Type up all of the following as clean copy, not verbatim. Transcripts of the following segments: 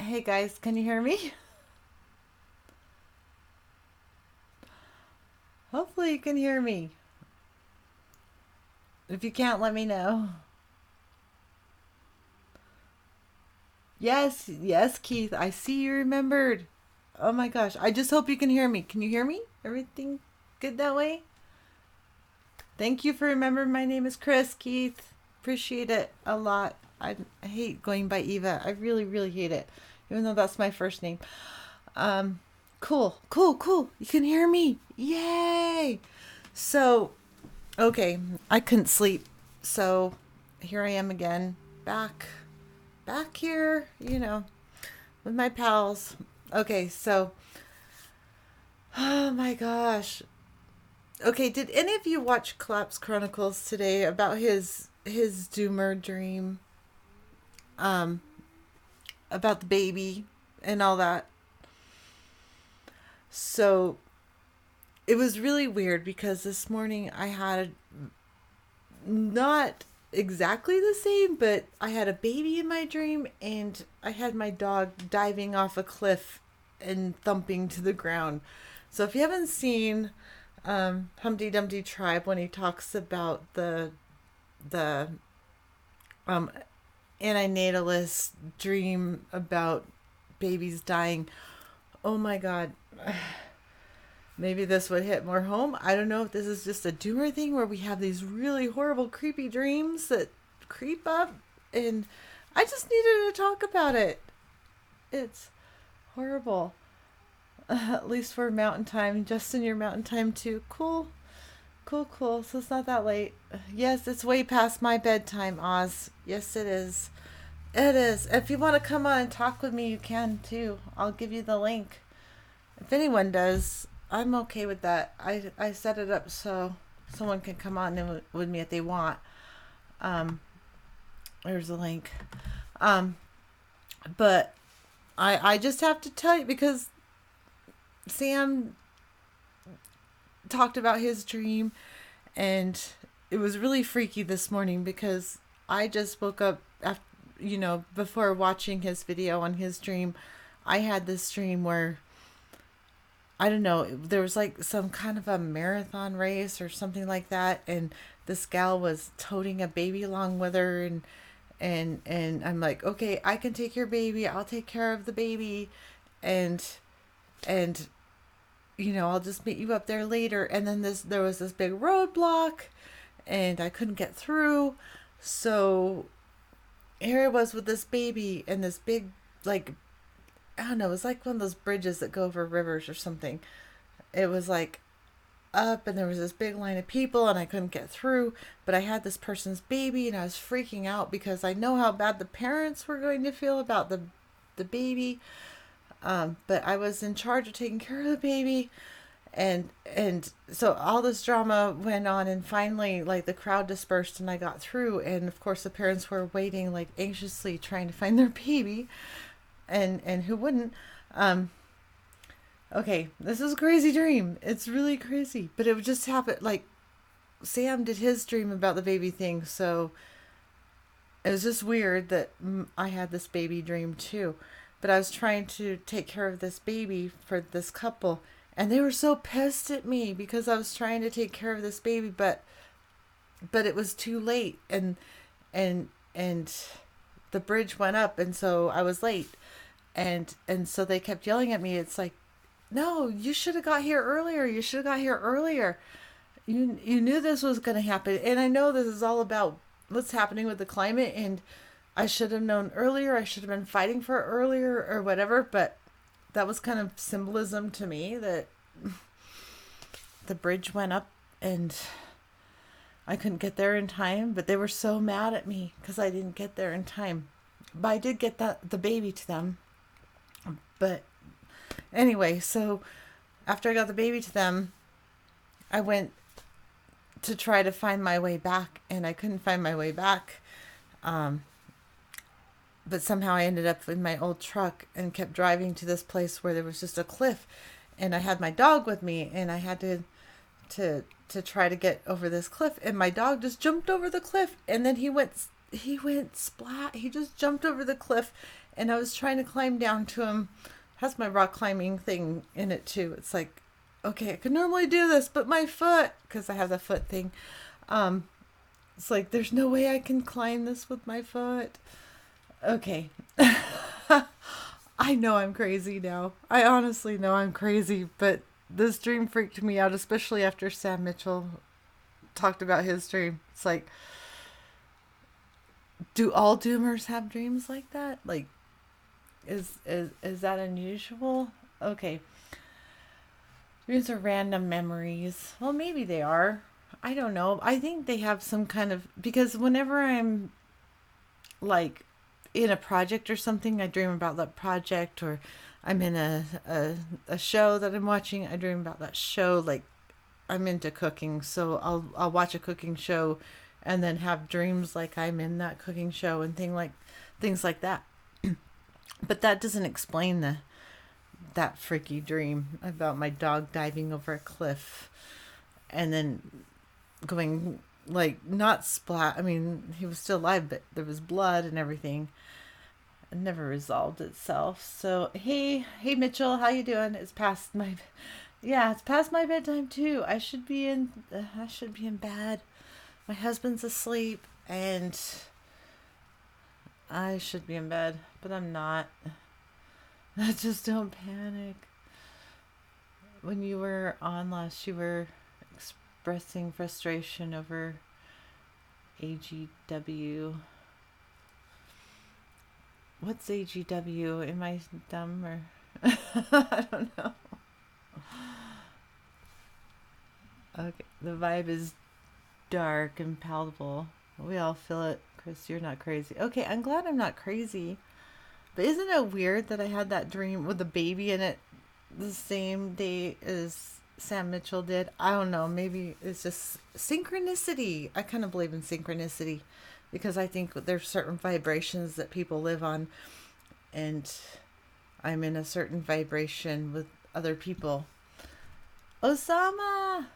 Hey guys, can you hear me? Hopefully you can hear me. If you can't, let me know. Yes, yes, Keith. I see you remembered. Oh my gosh. I just hope you can hear me. Can you hear me? Everything good that way? Thank you for remembering my name is Chris, Keith. Appreciate it a lot. I hate going by Eva. I really, really hate it. Even though that's my first name. Um, cool. You can hear me. Yay! So, okay, I couldn't sleep. So here I am again, back here, with my pals. Okay, so oh my gosh. Okay, did any of you watch Collapse Chronicles today about his doomer dream um about the baby and all that? So it was really weird because this morning I had not exactly the same, but I had a baby in my dream and I had my dog diving off a cliff and thumping to the ground. So if you haven't seen Humpty Dumpty Tribe when he talks about the um, antinatalist dream about babies dying, oh my god, maybe this would hit more home. I don't know if this is just a doomer thing where we have these really horrible, creepy dreams that creep up, and I just needed to talk about it. It's horrible. At least for mountain time. Justin, your mountain time too. Cool. So it's not that late. Yes, it's way past my bedtime, Oz. Yes, it is. It is. If you want to come on and talk with me, you can too. I'll give you the link. If anyone does, I'm okay with that. I set it up so someone can come on with me if they want. Um, there's a link. Um, but I just have to tell you because Sam talked about his dream, and it was really freaky this morning because I just woke up after, before watching his video on his dream. I had this dream where I don't know, there was like some kind of a marathon race or something like that, and this gal was toting a baby along with her, and I'm like, okay, I can take your baby, I'll take care of the baby, and and I'll just meet you up there later. And then there was this big roadblock, and I couldn't get through, so here I was with this baby and this big, like, I don't know, it was like one of those bridges that go over rivers or something. It was like up, and there was this big line of people and I couldn't get through, but I had this person's baby and I was freaking out because I know how bad the parents were going to feel about the baby. But I was in charge of taking care of the baby, and so all this drama went on, and finally, like, the crowd dispersed and I got through, and of course the parents were waiting, like, anxiously trying to find their baby, and who wouldn't. um okay, this is a crazy dream. It's really crazy, but it would just happen. Like, Sam did his dream about the baby thing, so it was just weird that I had this baby dream too. But I was trying to take care of this baby for this couple, and they were so pissed at me because I was trying to take care of this baby, but it was too late, and the bridge went up, and so I was late, and so they kept yelling at me. It's like, no, you should have got here earlier. You should have got here earlier. You knew this was going to happen, and I know this is all about what's happening with the climate, and I should have known earlier. I should have been fighting for it earlier or whatever, but that was kind of symbolism to me that the bridge went up and I couldn't get there in time, but they were so mad at me because I didn't get there in time. But I did get the baby to them. But anyway, so after I got the baby to them, I went to try to find my way back, and I couldn't find my way back. Um, but somehow I ended up in my old truck and kept driving to this place where there was just a cliff, and I had my dog with me, and I had to try to get over this cliff, and my dog just jumped over the cliff, and then he went he went splat. He just jumped over the cliff, and I was trying to climb down to him. It has my rock climbing thing in it too. It's like, okay, I could normally do this, but my foot, because I have the foot thing. It's like there's no way I can climb this with my foot. Okay. I know I'm crazy now. I honestly know I'm crazy, but this dream freaked me out, especially after Sam Mitchell talked about his dream. It's like, do all doomers have dreams like that? Like, is that unusual? Okay. Dreams are random memories. Well, maybe they are. I don't know. I think they have some kind of, because whenever I'm like in a project or something, I dream about that project, or I'm in a show that I'm watching, I dream about that show. Like, I'm into cooking, so I'll watch a cooking show and then have dreams like I'm in that cooking show and things like that. But that doesn't explain that freaky dream about my dog diving over a cliff and then going, like, not splat. I mean, he was still alive, but there was blood and everything. It never resolved itself. So hey Mitchell, how you doing? It's past my bedtime too. I should be in bed. My husband's asleep and I should be in bed, but I'm not. Just don't panic. When you were on last, you were expressing frustration over AGW. What's AGW? Am I dumb or I don't know. Okay, the vibe is dark and palatable. We all feel it. Chris, you're not crazy. Okay, I'm glad I'm not crazy. But isn't it weird that I had that dream with a baby in it the same day as Sam Mitchell did? I don't know. Maybe it's just synchronicity. I kind of believe in synchronicity because I think there's certain vibrations that people live on, and I'm in a certain vibration with other people. Osama!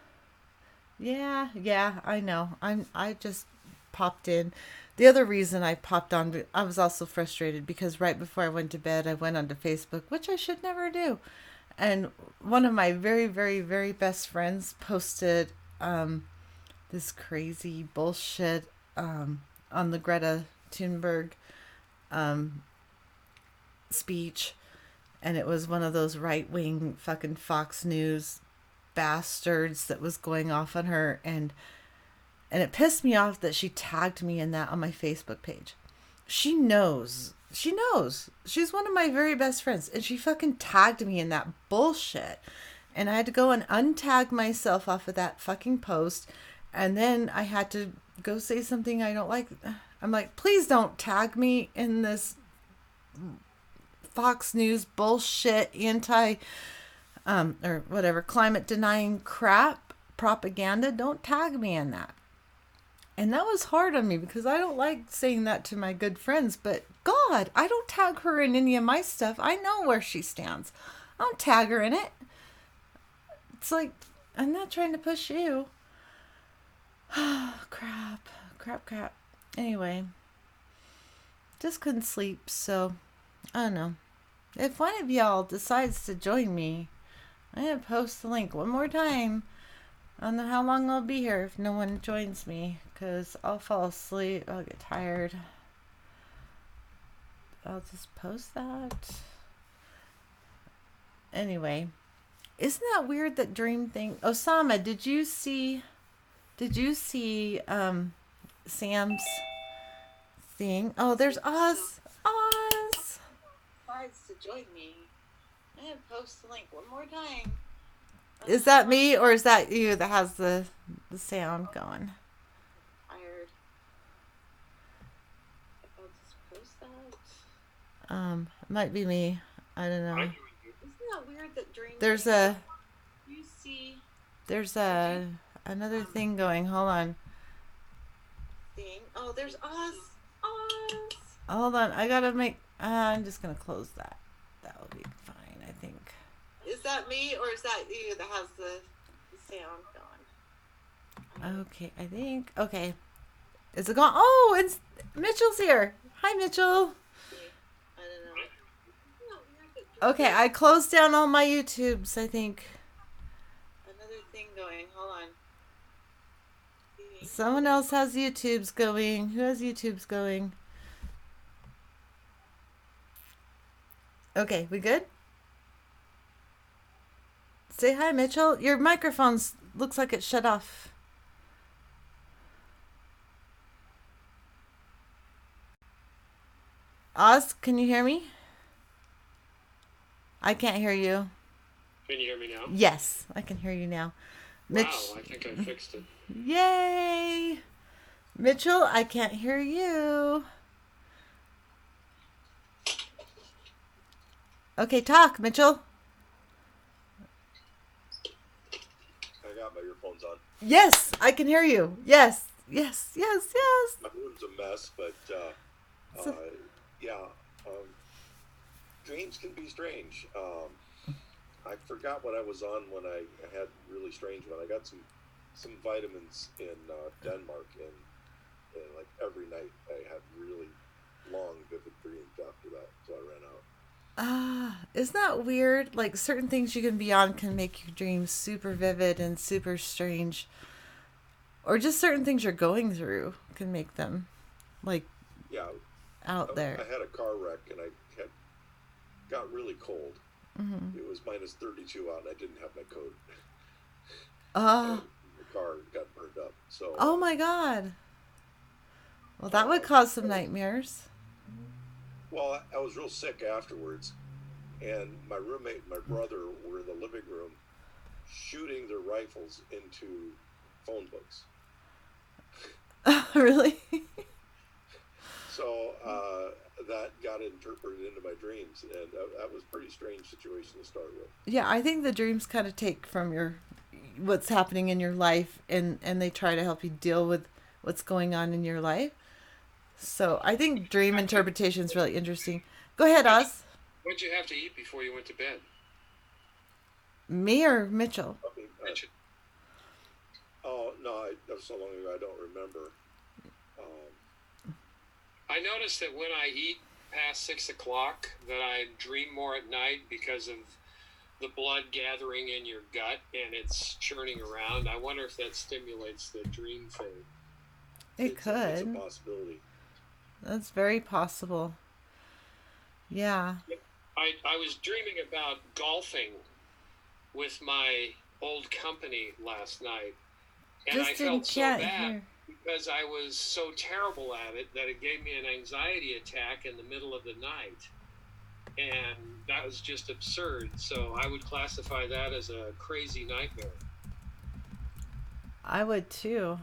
Yeah, I know. I just popped in. The other reason I popped on, I was also frustrated because right before I went to bed, I went onto Facebook, which I should never do. And one of my very, very, very best friends posted this crazy bullshit on the Greta Thunberg speech. And it was one of those right-wing fucking Fox News bastards that was going off on her, and it pissed me off that she tagged me in that on my Facebook page. She knows she's one of my very best friends, and she fucking tagged me in that bullshit, and I had to go and untag myself off of that fucking post, and then I had to go say something I don't like. I'm like, please don't tag me in this Fox News bullshit or whatever, climate denying crap propaganda. Don't tag me in that. And that was hard on me because I don't like saying that to my good friends, but God, I don't tag her in any of my stuff. I know where she stands. I don't tag her in it. It's like, I'm not trying to push you. Crap. Anyway, just couldn't sleep, so I don't know. If one of y'all decides to join me, I'm going to post the link one more time. I don't know how long I'll be here if no one joins me, because I'll fall asleep. I'll get tired. I'll just post that. Anyway, isn't that weird, that dream thing? Osama, did you see Sam's thing? Oh, there's Oz. Decides to join me. I'm going to post the link one more time. Is that me or is that you that has the sound going? Tired. I'll just post that. It might be me. I don't know. Isn't that weird that during there's another thing going. Hold on. Oh, there's Oz. Hold on. I gotta make. I'm just gonna close that. That will be fine, I think. Is that me or is that you that has the sound going? Okay, I think. Okay. Is it gone? Oh, it's Mitchell's here. Hi, Mitchell. I don't know. Okay, I closed down all my YouTubes, I think. Another thing going. Hold on. Someone else has YouTubes going. Who has YouTubes going? Okay, we good? Say hi, Mitchell. Your microphone looks like it's shut off. Oz, can you hear me? I can't hear you. Can you hear me now? Yes, I can hear you now. Mitch, Wow, I think I fixed it. yay! Mitchell, I can't hear you. Okay, talk, Mitchell. I got my earphones on. Yes, I can hear you. Yes, yes, yes, yes. My room's a mess, but So- yeah, dreams can be strange. I forgot what I was on when I had really strange one. I got some vitamins in Denmark, and like every night I had really long, vivid dreams after that, so I ran out. Isn't that weird? Like certain things you can be on can make your dreams super vivid and super strange. Or just certain things you're going through can make them like Yeah, out there. I had a car wreck and I got really cold. It was minus 32 out, and I didn't have my coat. Oh, The car got burned up. So oh my God. Well, that would cause some nightmares. well, I was real sick afterwards, and my roommate and my brother were in the living room shooting their rifles into phone books. Really? So that got interpreted into my dreams, and that was a pretty strange situation to start with. Yeah, I think the dreams kind of take from what's happening in your life and they try to help you deal with what's going on in your life. So I think dream interpretation is really interesting. Go ahead, Oz. What'd you have to eat before you went to bed? Me or Mitchell? Okay, Mitchell. oh no, that was so long ago I don't remember. Um, I noticed that when I eat past 6 o'clock, that I dream more at night because of the blood gathering in your gut and it's churning around. I wonder if that stimulates the dream thing. It it's a could. possibility. That's very possible. Yeah. I was dreaming about golfing with my old company last night, and I Just in felt so chat bad here. because I was so terrible at it that it gave me an anxiety attack in the middle of the night. And that was just absurd. So I would classify that as a crazy nightmare. I would too.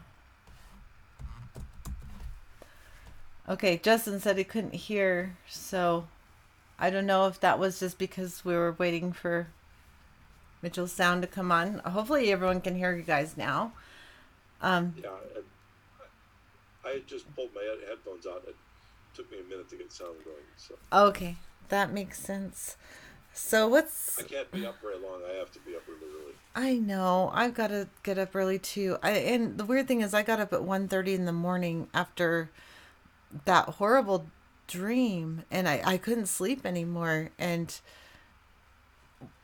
Okay, Justin said he couldn't hear, so I don't know if that was just because we were waiting for Mitchell's sound to come on. Hopefully everyone can hear you guys now. Yeah, and I had just pulled my headphones out. It took me a minute to get sound going, so Okay, that makes sense. So what's... I can't be up very long. I have to be up really early. I know. I've got to get up early too. And the weird thing is I got up at 1:30 in the morning after that horrible dream, and I couldn't sleep anymore, and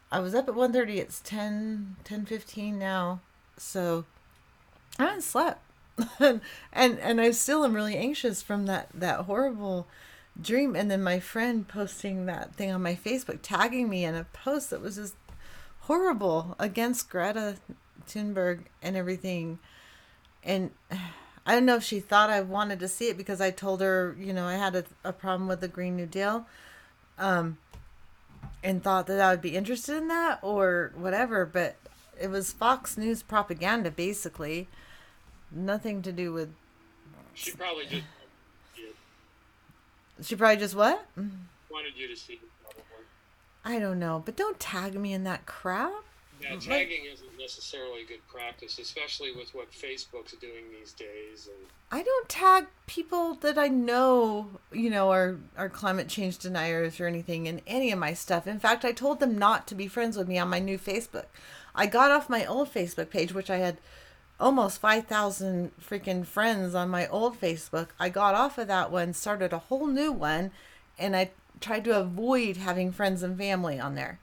I was up at 1:30. It's 10:15 now, so I haven't slept. and I still am really anxious from that horrible dream. And then my friend posting that thing on my Facebook, tagging me in a post that was just horrible against Greta Thunberg and everything. And I don't know if she thought I wanted to see it because I told her, I had a problem with the Green New Deal, and thought that I would be interested in that or whatever. But it was Fox News propaganda, basically. Nothing to do with... She probably just She probably just what? wanted you to see it, probably. I don't know. But don't tag me in that crap. Yeah, tagging isn't necessarily good practice, especially with what Facebook's doing these days. And I don't tag people that I know, are climate change deniers or anything in any of my stuff. In fact, I told them not to be friends with me on my new Facebook. I got off my old Facebook page, which I had almost 5,000 freaking friends on my old Facebook. I got off of that one, started a whole new one, and I tried to avoid having friends and family on there.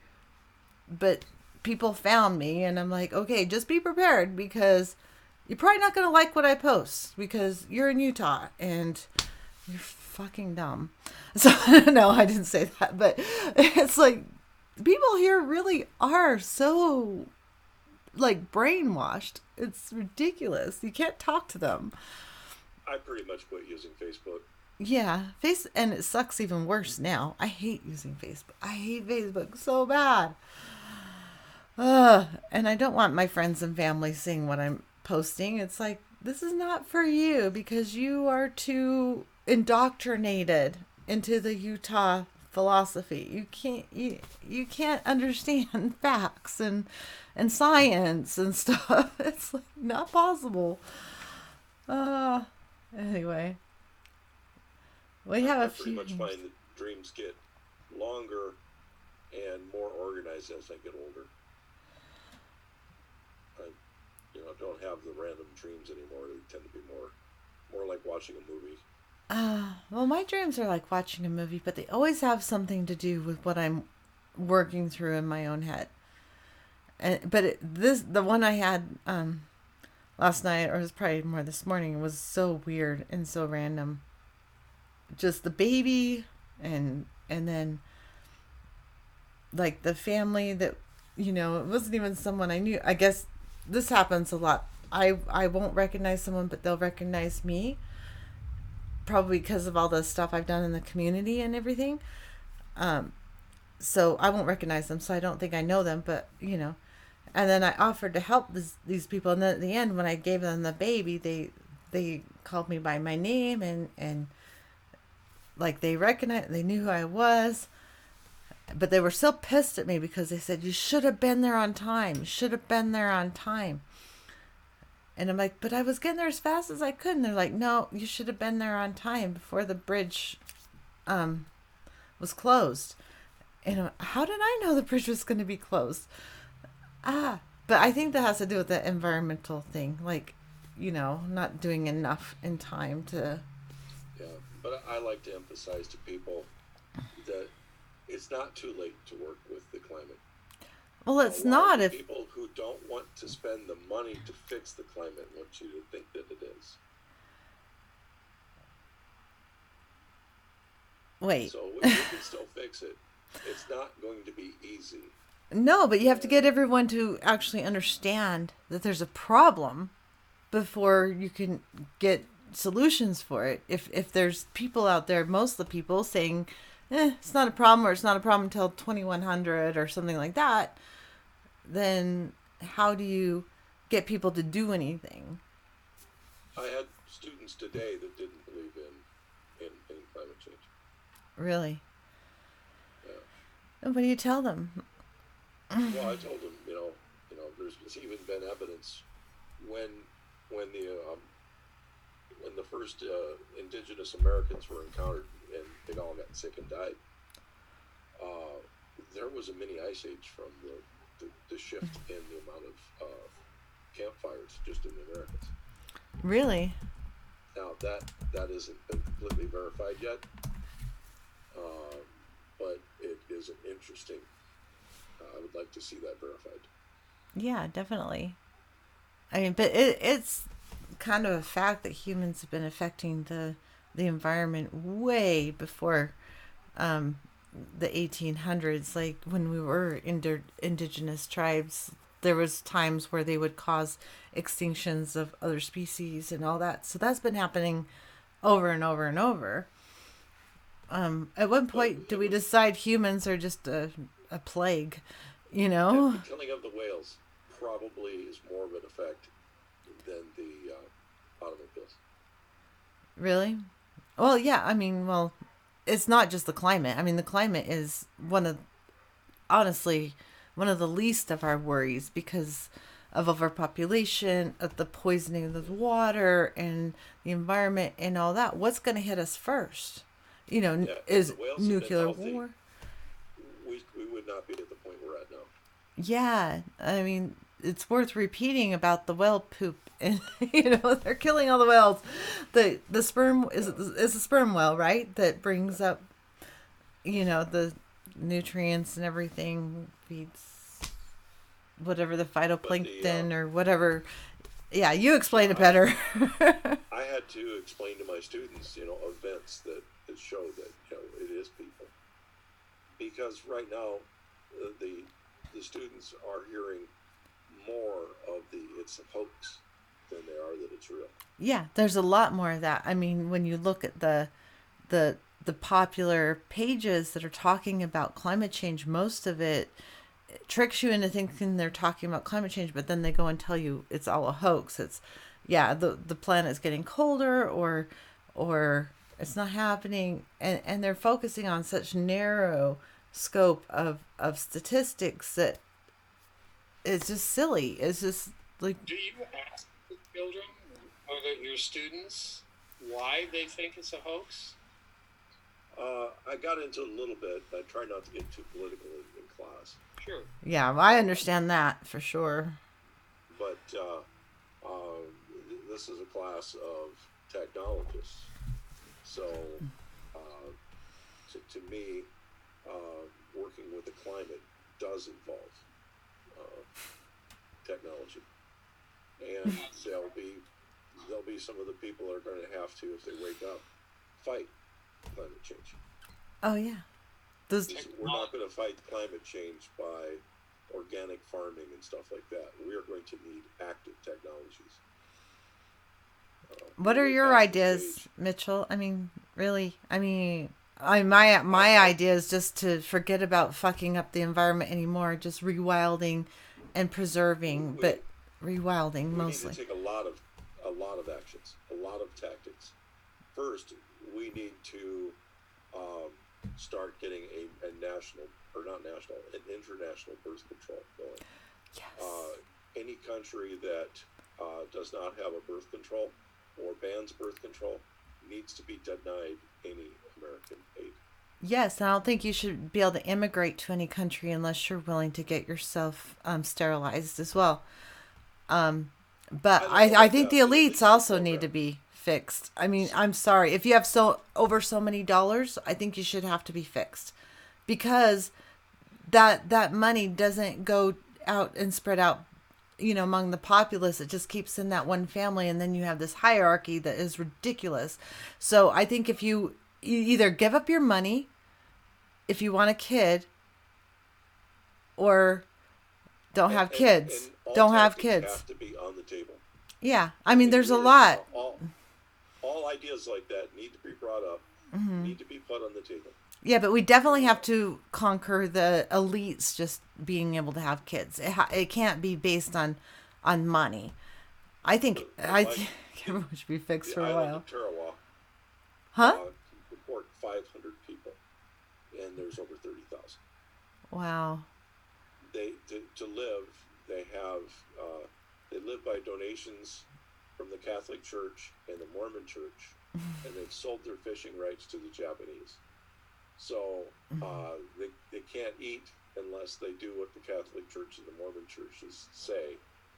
But people found me, and I'm like, okay, just be prepared, because you're probably not going to like what I post because you're in Utah and you're fucking dumb. So, no, I didn't say that, but it's like people here really are so like brainwashed. It's ridiculous. You can't talk to them. I pretty much quit using Facebook. Yeah, and it sucks even worse now. I hate using Facebook. I hate Facebook so bad. And I don't want my friends and family seeing what I'm posting. It's like, this is not for you because you are too indoctrinated into the Utah philosophy. You can't understand facts and science and stuff. It's like not possible. Anyway, we have a few. I pretty much find that dreams get longer and more organized as I get older. I, don't have the random dreams anymore. They tend to be more like watching a movie. Well, my dreams are like watching a movie, but they always have something to do with what I'm working through in my own head. The one I had last night, or it was probably more this morning, was so weird and so random. Just the baby and then like the family that, it wasn't even someone I knew. I guess this happens a lot. I won't recognize someone, but they'll recognize me. Probably because of all the stuff I've done in the community and everything. So I won't recognize them. So I don't think I know them, but and then I offered to help these people. And then at the end, when I gave them the baby, they called me by my name and like they knew who I was, but they were still pissed at me because they said, you should have been there on time. You should have been there on time. And I'm like, but I was getting there as fast as I could. And they're like, no, you should have been there on time before the bridge was closed. And how did I know the bridge was going to be closed? But I think that has to do with the environmental thing. Like, not doing enough in time to... Yeah, but I like to emphasize to people that it's not too late to work with the climate. Well, it's not if people who don't want to spend the money to fix the climate want you to think that it is. Wait. So we can still fix it. It's not going to be easy. No, but you have to get everyone to actually understand that there's a problem before you can get solutions for it. If there's people out there, most of the people saying, it's not a problem, or it's not a problem until 2100 or something like that, then how do you get people to do anything? I had students today that didn't believe in climate change. Really? Yeah. And what do you tell them? Well, I told them, there's even been evidence when the first indigenous Americans were encountered and they all got sick and died. There was a mini ice age from the shift in the amount of campfires just in the Americas. Really? Now that isn't been completely verified yet, but it is an interesting. I would like to see that verified. Yeah, definitely. I mean, but it's kind of a fact that humans have been affecting the environment way before the 1800s. Like when we were indigenous tribes, there was times where they would cause extinctions of other species and all that. So that's been happening over and over and over. At one point, do we decide humans are just a plague? The killing of the whales probably is more of an effect than the automobiles. Really? Well, yeah. I mean, it's not just the climate. I mean, the climate is honestly, one of the least of our worries because of overpopulation, of the poisoning of the water and the environment and all that. What's going to hit us first? Is nuclear war. We would not be at the point we're at now. Yeah, I mean, it's worth repeating about the whale poop, and they're killing all the whales. The sperm is the sperm whale, right? That brings up the nutrients and everything, feeds whatever the phytoplankton or whatever. Yeah, you explain it better. I had to explain to my students, events that show that it is people, because right now the students are hearing more of it's a hoax than they are that it's real. Yeah, there's a lot more of that. I mean, when you look at the popular pages that are talking about climate change, most of it tricks you into thinking they're talking about climate change, but then they go and tell you it's all a hoax. It's the planet's getting colder, or it's not happening, and they're focusing on such narrow scope of statistics that it's just silly. It's just like, do you ask the children or your students why they think it's a hoax? I got into it a little bit. I try not to get too political in class. Sure. Yeah, I understand that for sure. But this is a class of technologists. So, to me, working with the climate does involve technology, and there'll be some of the people are going to have to, if they wake up, fight climate change. Oh yeah, We're not going to fight climate change by organic farming and stuff like that. We are going to need active technologies. What are your ideas, Mitchell? I mean, really? My idea is just to forget about fucking up the environment anymore. Just rewilding and preserving, but rewilding mostly. We need to take a lot of actions, a lot of tactics. First, we need to start getting an international birth control going. Yes. Any country that does not have a birth control or bans birth control needs to be denied any American aid. Yes, and I don't think you should be able to immigrate to any country unless you're willing to get yourself sterilized as well. But I think the elites also need to be fixed. I mean, I'm sorry. If you have over so many dollars, I think you should have to be fixed, because that money doesn't go out and spread out, among the populace. It just keeps in that one family, and then you have this hierarchy that is ridiculous. So I think if you either give up your money if you want a kid, or don't have kids. And don't have tactics kids. have to be on the table. Yeah, I mean, there's a lot. All ideas like that need to be brought up, need to be put on the table. Yeah, but we definitely have to conquer the elites just being able to have kids. It can't be based on money. I think everyone should be fixed for a while. Of Tarawa, huh? Report 500 people, and there's over 30,000. Wow. To live, they live by donations from the Catholic Church and the Mormon Church, and they've sold their fishing rights to the Japanese. So they can't eat unless they do what the Catholic Church and the Mormon churches say,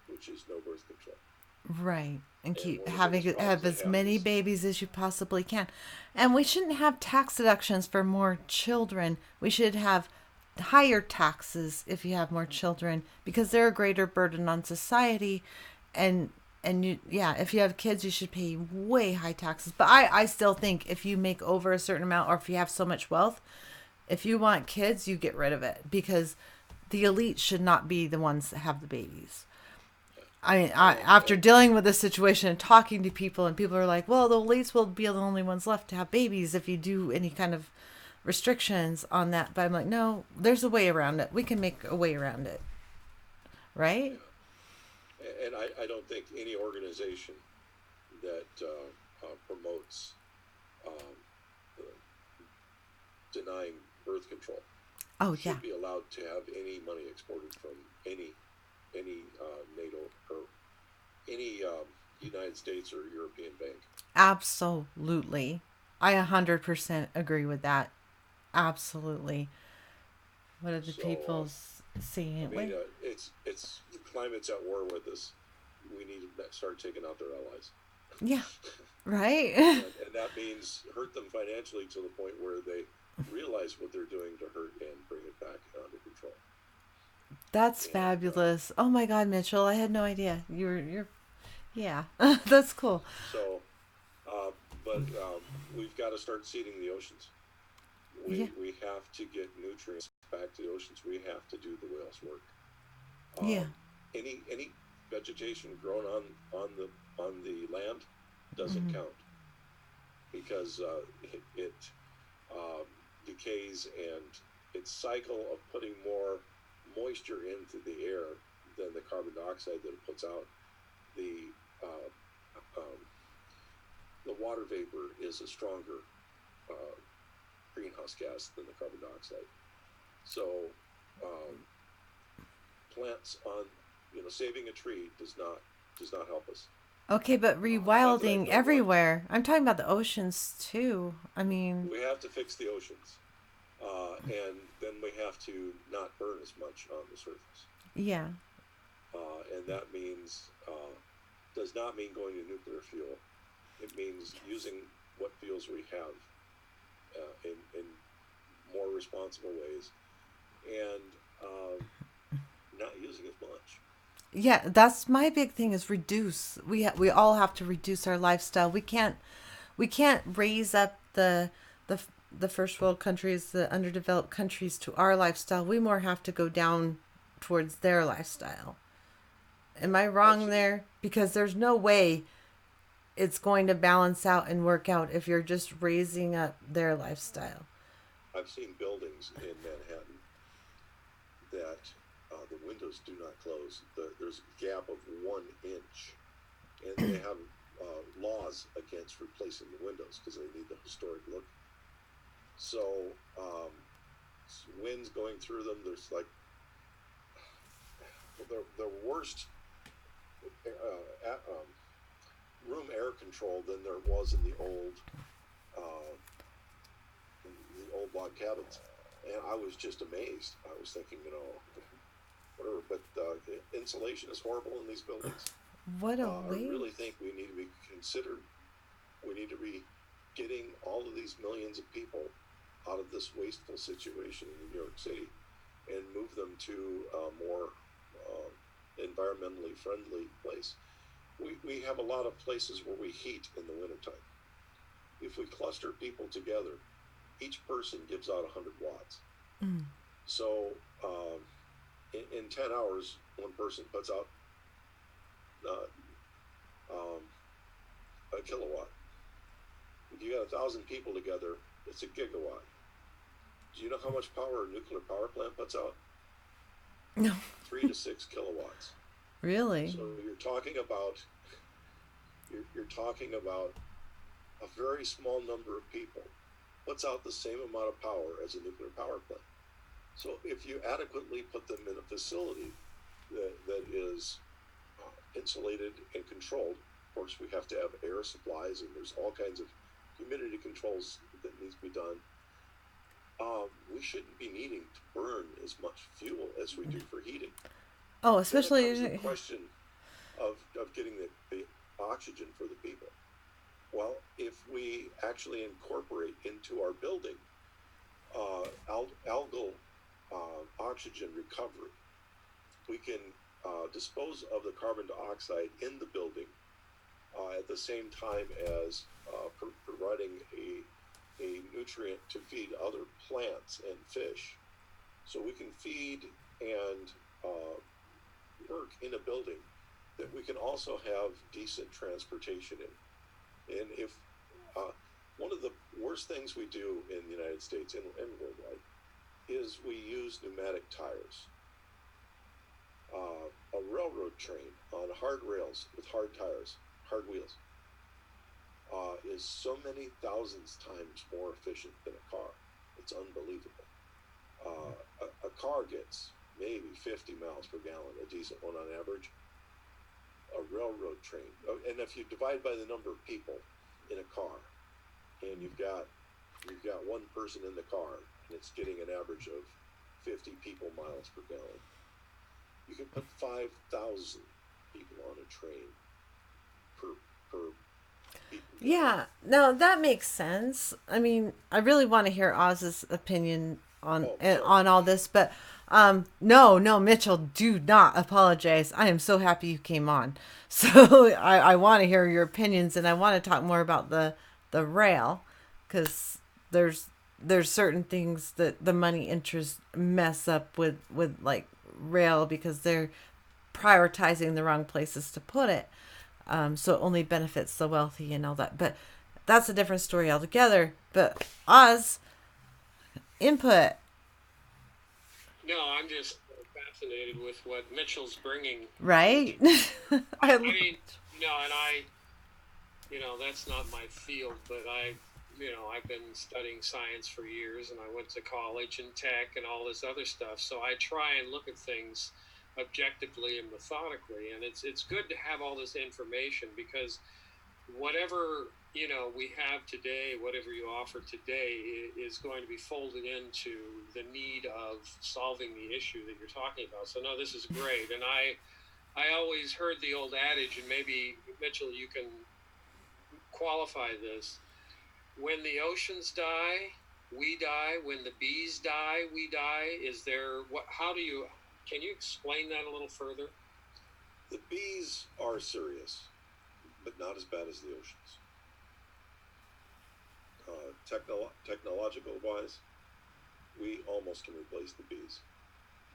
which is no birth control. Right, and keep have as many babies as you possibly can. And we shouldn't have tax deductions for more children. We should have higher taxes if you have more children, because they're a greater burden on society. And if you have kids, you should pay way high taxes. But I still think if you make over a certain amount, or if you have so much wealth, if you want kids, you get rid of it, because the elite should not be the ones that have the babies. After dealing with this situation and talking to people, and people are like, well, the elites will be the only ones left to have babies if you do any kind of restrictions on that. But I'm like, no, there's a way around it. We can make a way around it. Right? Yeah. And I don't think any organization that promotes denying birth control should be allowed to have any money exported from any NATO or any United States or European bank. Absolutely. I 100% agree with that. Absolutely. What are the people saying? I mean, it's climate's at war with us, we need to start taking out their allies. Yeah. Right? And that means hurt them financially to the point where they realize what they're doing to hurt and bring it back under control. That's And, fabulous. Oh my God, Mitchell, I had no idea. You're yeah. That's cool. So, but we've got to start seeding the oceans. Yeah. We have to get nutrients back to the oceans. We have to do the whales' work. Yeah. Any vegetation grown on the land doesn't count, because it decays, and its cycle of putting more moisture into the air than the carbon dioxide that it puts out. The water vapor is a stronger greenhouse gas than the carbon dioxide. So plants on, saving a tree does not help us. Okay, but rewilding know everywhere. I'm talking about the oceans too. I mean, We have to fix the oceans, and then we have to not burn as much on the surface. yeah. And that means does not mean going to nuclear fuel. It means using what fuels we have in more responsible ways, and not using as much. Yeah, that's my big thing is reduce. We all have to reduce our lifestyle. We can't raise up the first world countries, the underdeveloped countries to our lifestyle. We more have to go down towards their lifestyle. Am I wrong there? Because there's no way it's going to balance out and work out if you're just raising up their lifestyle. I've seen buildings in Manhattan that the windows do not close. There's a gap of 1 inch, and they have laws against replacing the windows because they need the historic look. So winds going through them. There's like the worst room air control than there was in the old log cabins, and I was just amazed. I was thinking, whatever, but the insulation is horrible in these buildings. What a I waste. really think we need to be considered. We need to be getting all of these millions of people out of this wasteful situation in New York City and move them to a more environmentally friendly place. We have a lot of places where we heat in the wintertime. If we cluster people together, each person gives out 100 watts. Mm. So in 10 hours, one person puts out a kilowatt. If you got 1,000 people together, it's a gigawatt. Do you know how much power a nuclear power plant puts out? No. 3 to 6 kilowatts. Really? So you're talking about a very small number of people puts out the same amount of power as a nuclear power plant. So if you adequately put them in a facility that is insulated and controlled, of course we have to have air supplies, and there's all kinds of humidity controls that needs to be done. We shouldn't be needing to burn as much fuel as we do for heating. Oh, Then especially it comes the question of getting the oxygen for the people. Well, if we actually incorporate into our building algal oxygen recovery, we can dispose of the carbon dioxide in the building at the same time as providing a nutrient to feed other plants and fish. So we can feed and work in a building that we can also have decent transportation in. And if one of the worst things we do in the United States and worldwide is we use pneumatic tires. A railroad train on hard rails with hard tires, hard wheels, is so many thousands times more efficient than a car. It's unbelievable. A car gets maybe 50 miles per gallon, a decent one on average. A railroad train, and if you divide by the number of people in a car, and you've got one person in the car, and it's getting an average of 50 people miles per gallon, You can put 5,000 people on a train per people. Yeah, no, that makes sense. I mean, I really want to hear Oz's opinion Oh, sorry. on all this, but no, Mitchell, do not apologize. I am so happy you came on. So I want to hear your opinions, and I want to talk more about the rail, because there's certain things that the money interests mess up with like rail, because they're prioritizing the wrong places to put it. So it only benefits the wealthy and all that. But that's a different story altogether. But Oz, input. No, I'm just fascinated with what Mitchell's bringing. Right? I mean, that's not my field, but I've been studying science for years, and I went to college and tech and all this other stuff. So I try and look at things objectively and methodically, and it's good to have all this information, because whatever we have today, whatever you offer today, is going to be folded into the need of solving the issue that you're talking about. So no, this is great. And I always heard the old adage, and maybe Mitchell, you can qualify this: when the oceans die, we die; when the bees die, we die. Is there what? How do you? Can you explain that a little further? The bees are serious, but not as bad as the oceans. Technological wise, we almost can replace the bees.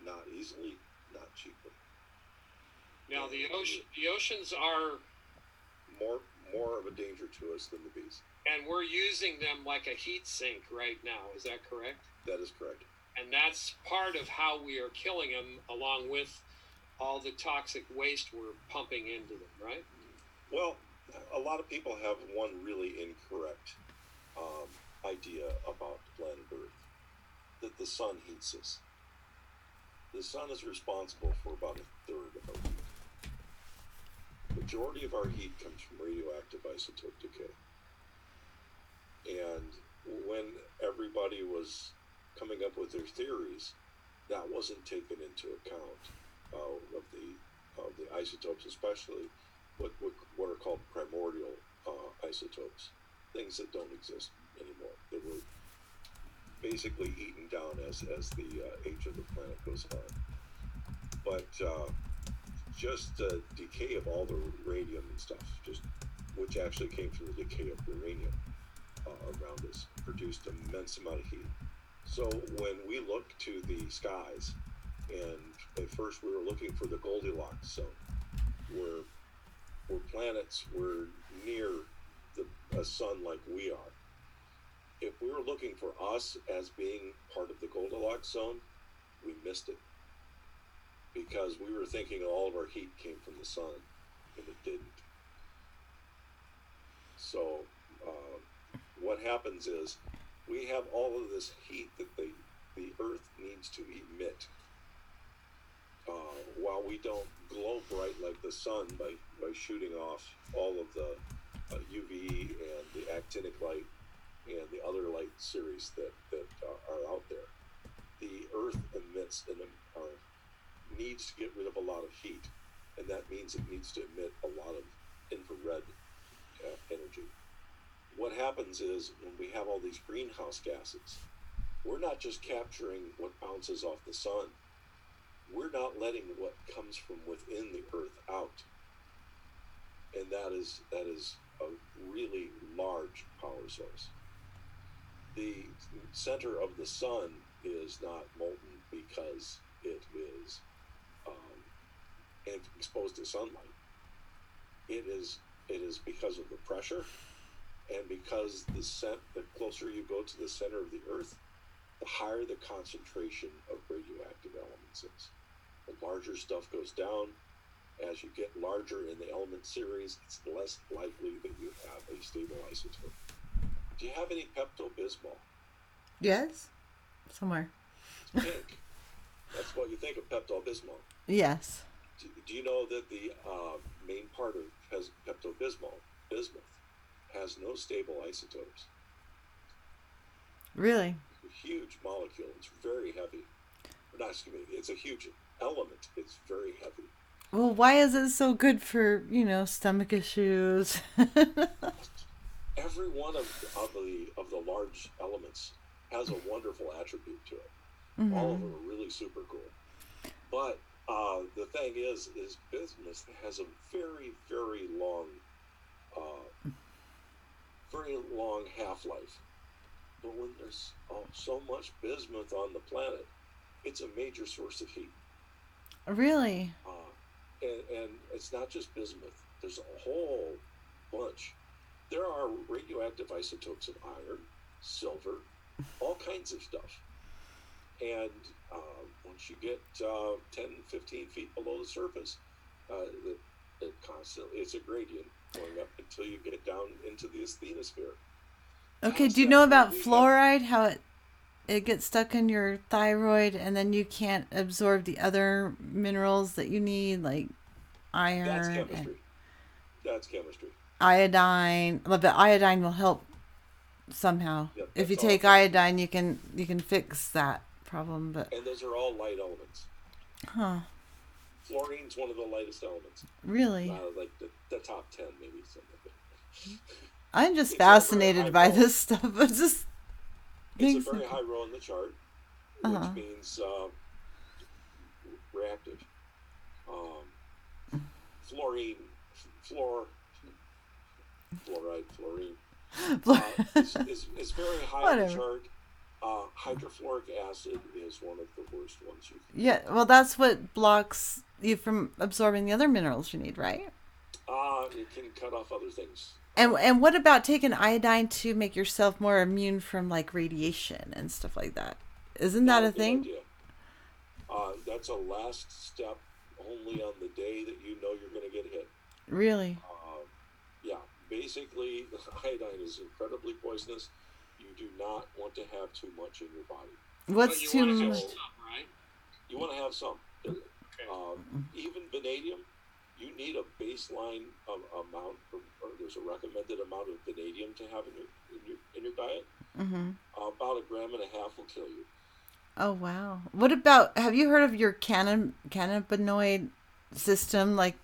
Not easily, not cheaply. Now the oceans are, more of a danger to us than the bees. and we're using them like a heat sink right now. Is that correct? That is correct. And that's part of how we are killing them, along with all the toxic waste we're pumping into them, right? Well, a lot of people have one really incorrect idea about planet Earth, that the sun heats us. The sun is responsible for about a third of our heat. Majority of our heat comes from radioactive isotope decay. And when everybody was coming up with their theories, that wasn't taken into account of the isotopes, especially what are called primordial isotopes, things that don't exist anymore. They were basically eaten down as the age of the planet goes on. But just the decay of all the radium and stuff, which actually came from the decay of uranium around us, produced an immense amount of heat. So when we look to the skies, and at first we were looking for the Goldilocks zone, where planets were near a sun like we are. If we were looking for us as being part of the Goldilocks zone, we missed it, because we were thinking all of our heat came from the sun, and it didn't. So what happens is we have all of this heat that the Earth needs to emit. While we don't glow bright like the sun by shooting off all of the UV and the actinic light and the other light series that are out there, the Earth emits and needs to get rid of a lot of heat, and that means it needs to emit a lot of infrared energy. What happens is, when we have all these greenhouse gases, we're not just capturing what bounces off the sun, we're not letting what comes from within the Earth out. And that is a really large power source. The center of the sun is not molten because it is exposed to sunlight. It is because of the pressure, and because the closer you go to the center of the Earth, the higher the concentration of radioactive elements is. The larger stuff goes down. As you get larger in the element series, it's less likely that you have a stable isotope. Do you have any Pepto-Bismol? Yes? Somewhere. It's pink. That's what you think of Pepto-Bismol. Yes. Do you know that the main part of Pepto-Bismol, bismuth, has no stable isotopes? Really? It's a huge molecule. It's very heavy. Not, excuse me, it's a huge element. It's very heavy. Well, why is it so good for, stomach issues? Every one of the large elements has a wonderful attribute to it. All of them are really super cool. But the thing is bismuth has a very, very long half-life. But when there's so much bismuth on the planet, it's a major source of heat. Really? And it's not just bismuth. There's a whole bunch. There are radioactive isotopes of iron, silver, all kinds of stuff. And once you get 10, 15 feet below the surface, it's a gradient going up until you get down into the asthenosphere. Okay, do you know about fluoride? How it gets stuck in your thyroid and then you can't absorb the other minerals that you need, like iron. That's chemistry. That's chemistry. Iodine. But iodine will help somehow. Yep, if you that's all take iodine, you can fix that problem. But and those are all light elements. huh? Fluorine's one of the lightest elements. Really? Like the top 10, maybe something like that. I'm just It's a very fascinated high by roll. this stuff. It's just It's a very high row in the chart, which Uh-huh. means reactive. Fluorine, fluoride, fluorine is very high in the Whatever. chart. Hydrofluoric acid is one of the worst ones you can. Yeah, well, that's what blocks you from absorbing the other minerals you need, right? It can cut off other things. And what about taking iodine to make yourself more immune from like radiation and stuff like that? Isn't that Not a good thing? idea. That's a last step only on the day that you know you're going to get hit. Really? Yeah, basically, iodine is incredibly poisonous. You do not want to have too much in your body. What's But you too want to have much? some, right? You want to have some. Okay. Even vanadium, you need a baseline amount, or there's a recommended amount of vanadium to have in your diet. Mm-hmm. About 1.5 grams will kill you. Oh wow! What about? Have you heard of your cannabinoid system? Like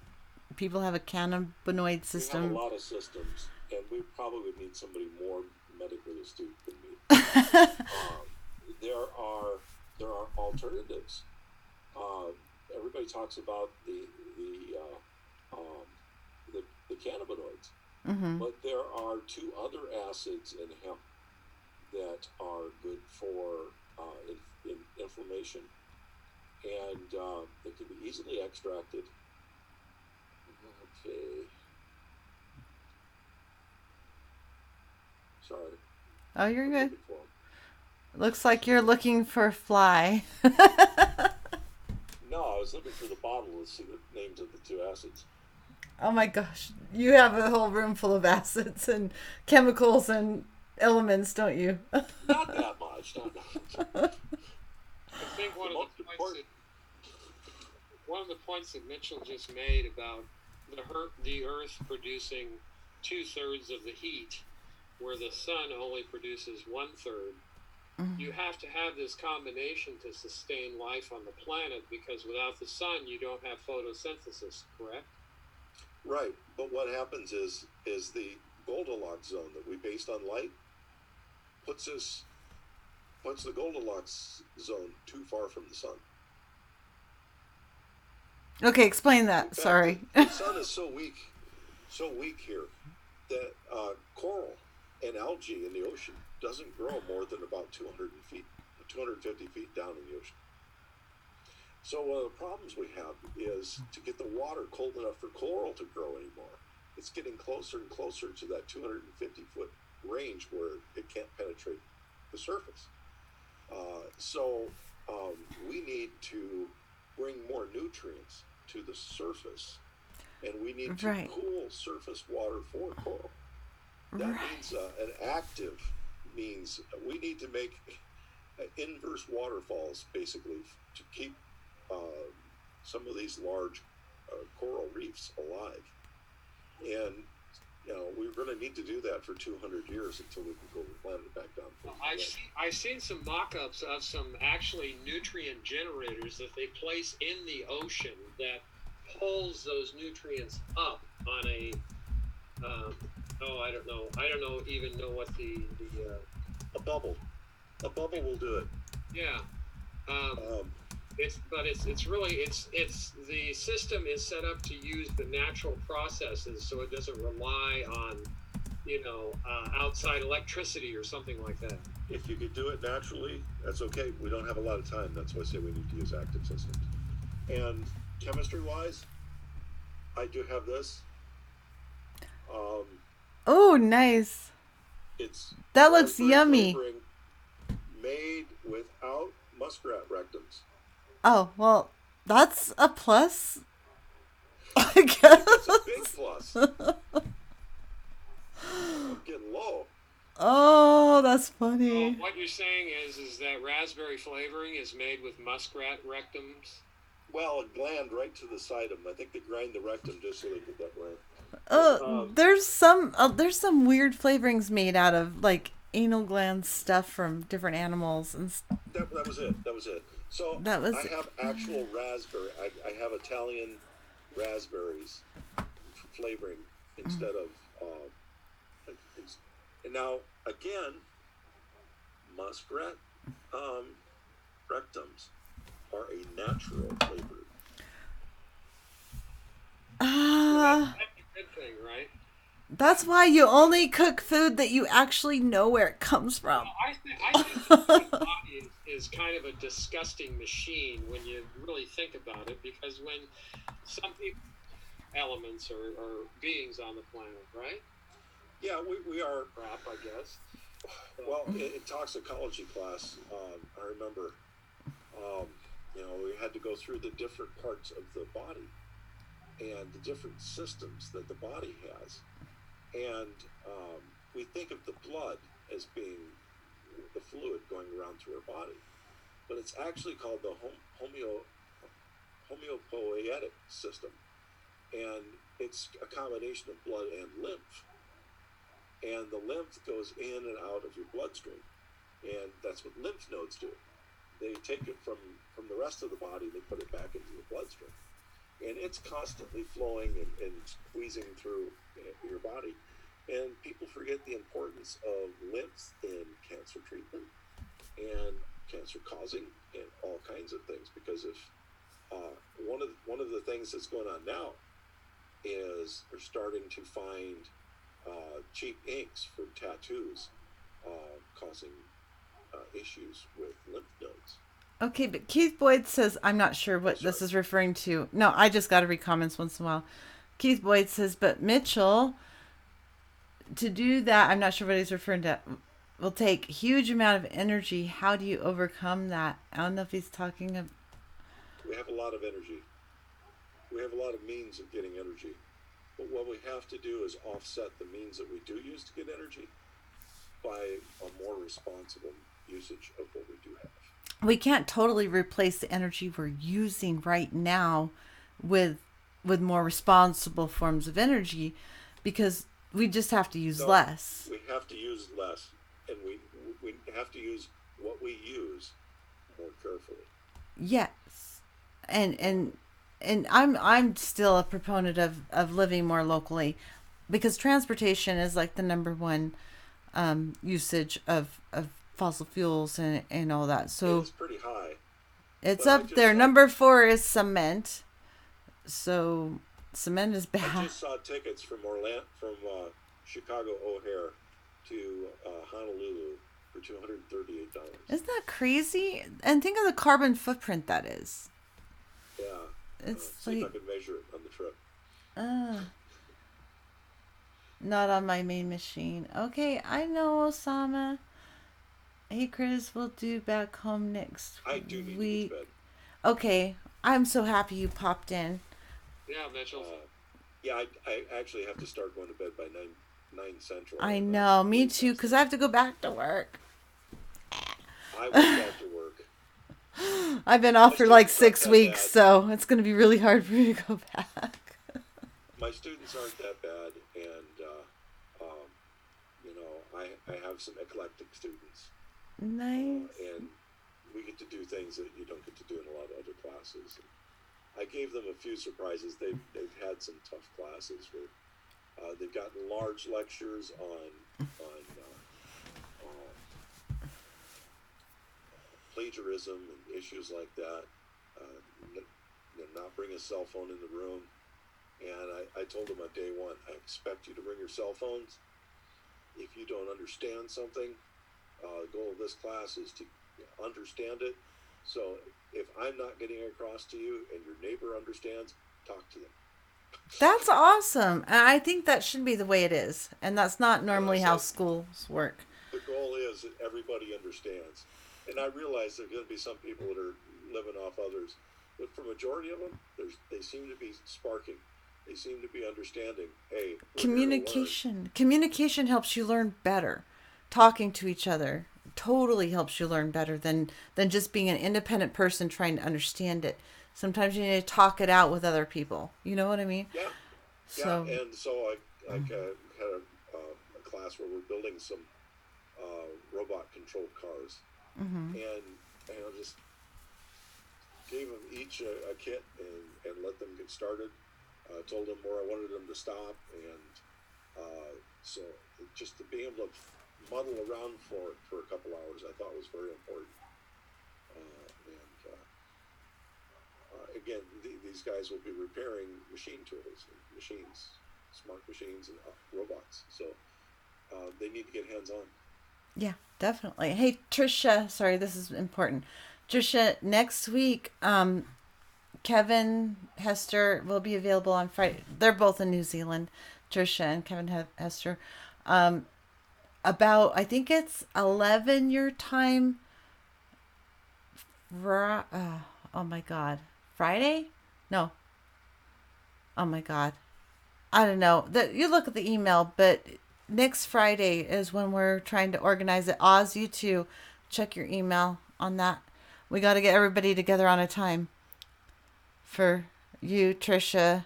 people have a cannabinoid We have system. a lot of systems, and we probably would need somebody more medically astute than me. There are alternatives. Everybody talks about the cannabinoids, Mm-hmm. but there are 2 other acids in hemp that are good for in inflammation, and they can be easily extracted. Okay. Sorry. Oh, you're I'm good. looking for 'em. Looks like you're looking for a fly. No, I was looking for the bottle to see the names of the 2 acids. Oh my gosh, you have a whole room full of acids and chemicals and elements, don't you? Not that much. Not that much. I think The most important. one of the points that Mitchell just made about the Earth producing 2/3 of the heat, where the sun only produces 1/3. You have to have this combination to sustain life on the planet, because without the sun, you don't have photosynthesis. Correct? Right, but what happens is the Goldilocks zone that we based on light puts the Goldilocks zone too far from the sun. Okay, explain In that. fact, Sorry. the sun is so weak here that coral and algae in the ocean doesn't grow more than about 250 feet down in the ocean. So one of the problems we have is to get the water cold enough for coral to grow anymore. It's getting closer and closer to that 250-foot range where it can't penetrate the surface. So we need to bring more nutrients to the surface, and we need to Right. cool surface water for coral. That Right. means an active means we need to make inverse waterfalls, basically, to keep some of these large coral reefs alive. And we're going to need to do that for 200 years until we can go plant it back down. I've seen some mock-ups of some actually nutrient generators that they place in the ocean that pulls those nutrients up on a I don't know even know what the A bubble will do it. yeah. Um, It's really the system is set up to use the natural processes, so it doesn't rely on outside electricity or something like that. if you could do it naturally, that's okay. We don't have a lot of time. That's why I say we need to use active systems. And chemistry-wise, I do have this. Oh, nice. It's That looks raspberry yummy. flavoring made without muskrat rectums. Oh, well, that's a plus, I guess. It's a big plus. I'm getting low. Oh, that's So funny. what you're saying is that raspberry flavoring is made with muskrat rectums? Well, a gland right to the side of them. I think they grind the rectum just so they get that gland. There's some weird flavorings made out of like anal gland stuff from different animals and That was it. So That was I have actual raspberry. I have Italian raspberries flavoring instead of. And now again, muskrat rectums are a natural flavor. ah, That's a good thing, right? that's why you only cook food that you actually know where it comes from. Well, I think the human body is kind of a disgusting machine when you really think about it, because when some people, elements or beings on the planet, right? Yeah, we are. Crap, I guess. Well, in toxicology class, I remember, we had to go through the different parts of the body and the different systems that the body has. And we think of the blood as being the fluid going around through our body. But it's actually called the homeopoietic system. And it's a combination of blood and lymph. And the lymph goes in and out of your bloodstream. And that's what lymph nodes do. They take it from the rest of the body, they put it back into the bloodstream. And it's constantly flowing and squeezing through your body. And people forget the importance of lymph in cancer treatment and cancer causing and all kinds of things. Because if one of the things that's going on now is they're starting to find cheap inks for tattoos causing issues with lymph nodes. Okay, but Keith Boyd says, I'm not sure what this is referring to. No, I just got to read comments once in a while. Keith Boyd says, but Mitchell, to do that, I'm not sure what he's referring to, will take a huge amount of energy. How do you overcome that? I don't know if he's talking of... We have a lot of energy. We have a lot of means of getting energy. But what we have to do is offset the means that we do use to get energy by a more responsible usage of what we do have. We can't totally replace the energy we're using right now with more responsible forms of energy, because we just have to use less. We have to use less, and we have to use what we use more carefully. Yes, and I'm still a proponent of living more locally, because transportation is like the number one usage of fossil fuels and all that. So it's pretty high. It's But up there. Number 4 is cement. So cement is I bad. just saw tickets from Chicago O'Hare to Honolulu for $238. Isn't that crazy? And think of the carbon footprint that is. Yeah. It's See if I like can measure it on the trip. not on my main machine. Okay, I know, Osama. Hey, Chris, we'll do back home next I do need week. to get to bed. Okay, I'm so happy you popped in. Yeah, Mitchell. Yeah, I actually have to start going to bed by 9 Central. I know, me too, because I have to go back to work. I went back to work. I've been off for like students 6 aren't that weeks, bad. so it's going to be really hard for me to go back. My students aren't that bad, and some eclectic students, Nice. and we get to do things that you don't get to do in a lot of other classes. I gave them a few surprises. They've had some tough classes where they've gotten large lectures on plagiarism and issues like that. Not bring a cell phone in the room. And I told them on day one, I expect you to bring your cell phones. If you don't understand something, the goal of this class is to understand it. So if I'm not getting it across to you and your neighbor understands, talk to them. That's awesome. And I think that should be the way it is. And that's not normally how So schools work. the goal is that everybody understands. And I realize there's going to be some people that are living off others. But for majority of them, they seem to be sparking. They seem to be understanding, hey, Communication helps you learn better. Talking to each other totally helps you learn better than just being an independent person trying to understand it. Sometimes you need to talk it out with other people. You know what I mean? Yeah. So, Yeah. And so I had a class where we're building some robot controlled cars. mm-hmm. And I just gave them each a kit and let them get started. Told them where I wanted them to stop, and so just to be able to muddle around for a couple hours, I thought was very important. Again, these guys will be repairing machine tools, and machines, smart machines, and robots. So they need to get hands-on. Yeah, definitely. Hey, Trisha, sorry, this is important. Trisha, next week, Kevin Hester will be available on Friday. They're both in New Zealand, Trisha and Kevin Hester. About, I think it's 11 your time. Oh my God. Friday? No. Oh my God. I don't know. You look at the email, but next Friday is when we're trying to organize it. Oz, you too. Check your email on that. We got to get everybody together on a time for you, Trisha,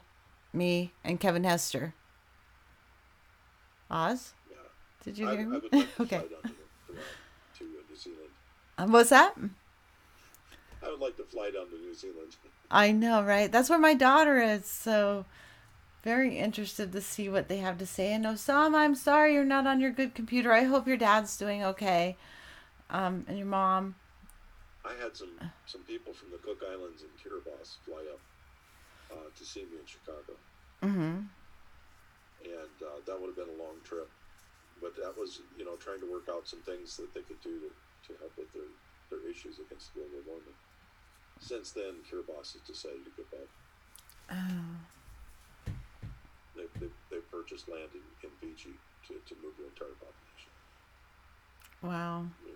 me, and Kevin Hester. Oz? Yeah. Did you I hear me? would like to Okay. fly down to New Zealand. What's that? I would like to fly down to New Zealand. I know, right? That's where my daughter is. So very interested to see what they have to say. And Osama, I'm sorry you're not on your good computer. I hope your dad's doing okay. And your mom. I had some people from the Cook Islands and Kiribati fly up to see me in Chicago. Mm-hmm. And that would have been a long trip. But that was, trying to work out some things that they could do to help with their issues against global warming. Since then, Kiribati has decided to give up. Oh. They've purchased land in Fiji to move the entire population. Wow. Yeah.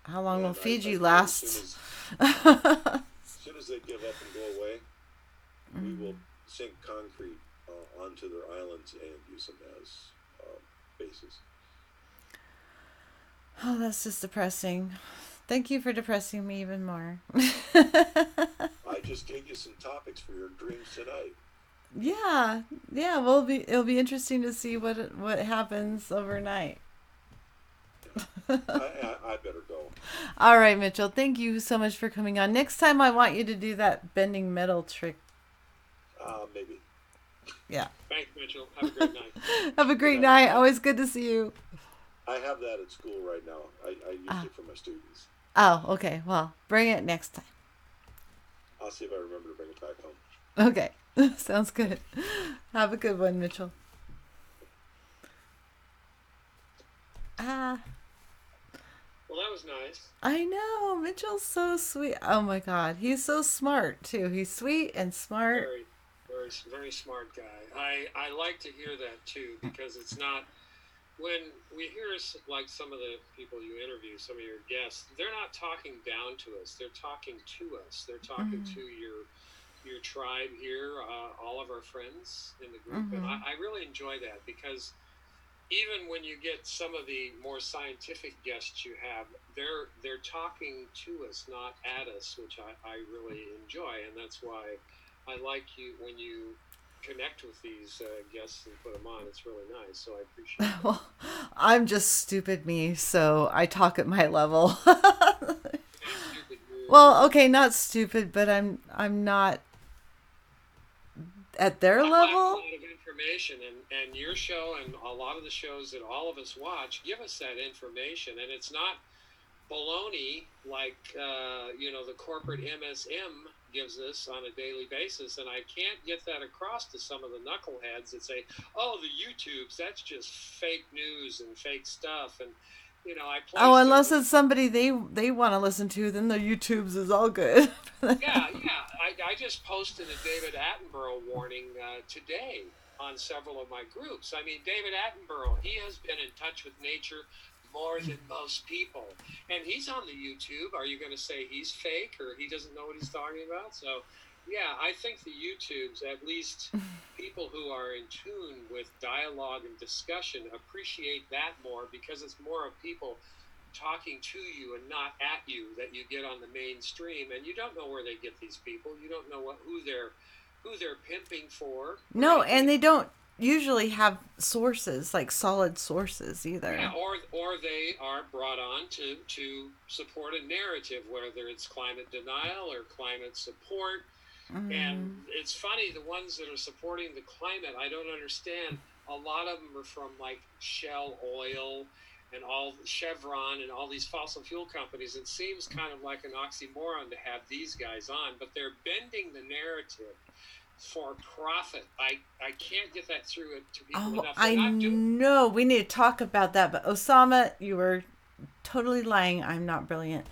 How long will And Fiji I last? As soon as they give up and go away, we will sink concrete onto their islands and use them as bases. Oh, that's just depressing. Thank you for depressing me even more. I just gave you some topics for your dreams tonight. Yeah. Well, it'll be interesting to see what happens overnight. I better go. All right, Mitchell. Thank you so much for coming on. Next time, I want you to do that bending metal trick. Maybe. Yeah. Thanks, Mitchell. Have a great night. Have a great night. Always good to see you. I have that at school right now. I use it for my students. Oh, okay. Well, bring it next time. I'll see if I remember to bring it back home. Okay. Sounds good. Have a good one, Mitchell. Well, that was nice. I know. Mitchell's so sweet. Oh my God. He's so smart too. He's sweet and smart. Very, very, very smart guy. I like to hear that too, because it's not, when we hear like some of the people you interview, some of your guests, they're not talking down to us. They're talking to us. They're talking to your tribe here, all of our friends in the group. And I really enjoy that, because even when you get some of the more scientific guests you have, they're talking to us, not at us, which I really enjoy. And that's why I like you when you connect with these guests and put them on. It's really nice. So I appreciate it. Well, I'm just stupid me, so I talk at my level. Stupid move. Well, okay, not stupid, but I'm not at their I lack a level. lot of information, and your show and a lot of the shows that all of us watch give us that information, and it's not baloney like the corporate MSM gives us on a daily basis, and I can't get that across to some of the knuckleheads that say, "Oh, the YouTubes, that's just fake news and fake stuff," and I play. Oh, unless it's somebody they want to listen to, then the YouTubes is all good. Yeah. I just posted a David Attenborough warning today on several of my groups. I mean, David Attenborough, he has been in touch with nature more than most people. And he's on the YouTube. Are you going to say he's fake or he doesn't know what he's talking about? So, yeah, I think the YouTubes, at least people who are in tune with dialogue and discussion, appreciate that more because it's more of people talking to you and not at you that you get on the mainstream, and you don't know where they get these people. You don't know who they're pimping for. No, Right? and they don't usually have sources, like solid sources either. Yeah, or they are brought on to support a narrative, whether it's climate denial or climate support. And it's funny, the ones that are supporting the climate, I don't understand. A lot of them are from like Shell Oil and all Chevron and all these fossil fuel companies. It seems kind of like an oxymoron to have these guys on, but they're bending the narrative for profit. I can't get that through it to people Oh, enough. I They're not doing know. We need to talk about that. But Osama, you were totally lying. I'm not brilliant.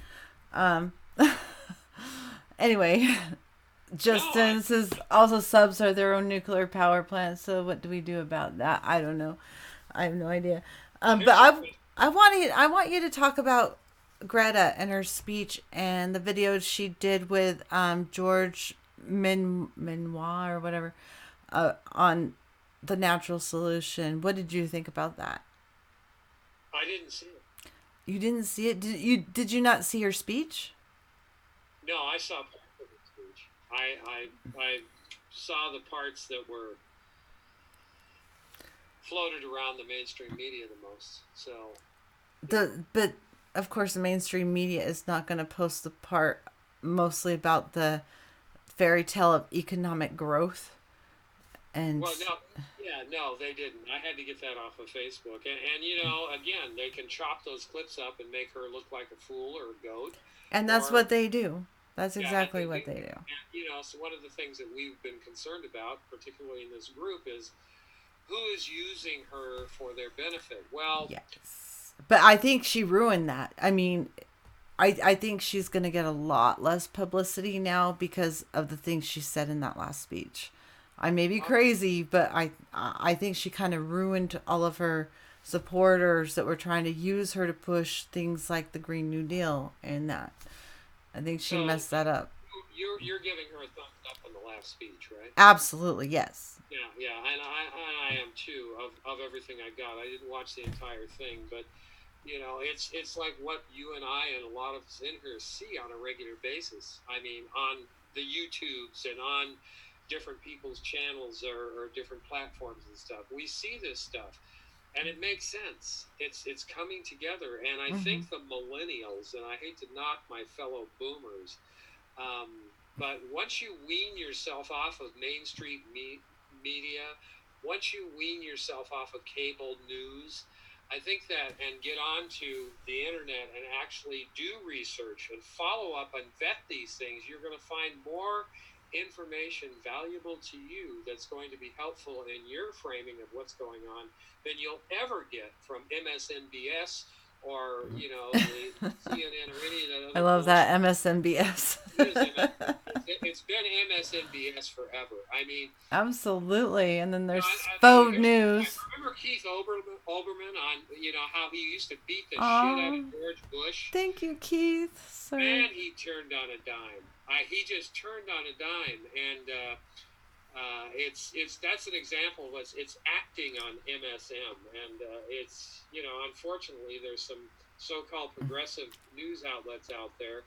Anyway, Justin says also subs are their own nuclear power plants. So what do we do about that? I don't know. I have no idea. But I want you to talk about Greta and her speech and the videos she did with George Minoir or whatever on the natural solution. What did you think about that? I didn't see it. You didn't see it? Did you not see her speech? No, I saw part of the speech. I saw the parts that were floated around the mainstream media the most. So But of course the mainstream media is not going to post the part mostly about the fairy tale of economic growth. And well, no, they didn't. I had to get that off of Facebook, and again, they can chop those clips up and make her look like a fool or a goat. and that's or- what they do. That's Yeah, exactly and what they do. And, so one of the things that we've been concerned about, particularly in this group, is who is using her for their benefit. Well, Yes. But I think she ruined that. I mean, I think she's going to get a lot less publicity now because of the things she said in that last speech. I may be crazy, but I think she kind of ruined all of her supporters that were trying to use her to push things like the Green New Deal and that. I think she So- messed that up. you're giving her a thumbs up on the last speech, right? Absolutely, yes. Yeah, and I am too. Of everything I got, I didn't watch the entire thing, but it's like what you and I and a lot of us in here see on a regular basis. I mean, on the YouTubes and on different people's channels or different platforms and stuff, we see this stuff, and it makes sense. It's coming together, and I think the millennials, and I hate to knock my fellow boomers, but once you wean yourself off of mainstream media, once you wean yourself off of cable news, I think that, and get onto the internet and actually do research and follow up and vet these things, you're going to find more information valuable to you that's going to be helpful in your framing of what's going on than you'll ever get from MSNBS or the CNN or any of that other I love bullshit. that MSNBS. It's been MSNBS forever. I mean, Absolutely. And then there's I faux news. remember Keith Olbermann on how he used to beat the shit Aw. out of George Bush. Thank you, Keith. Sir. Man, he turned on a dime. He just turned on a dime, and that's an example of it's acting on MSM, and it's unfortunately there's some so-called progressive news outlets out there,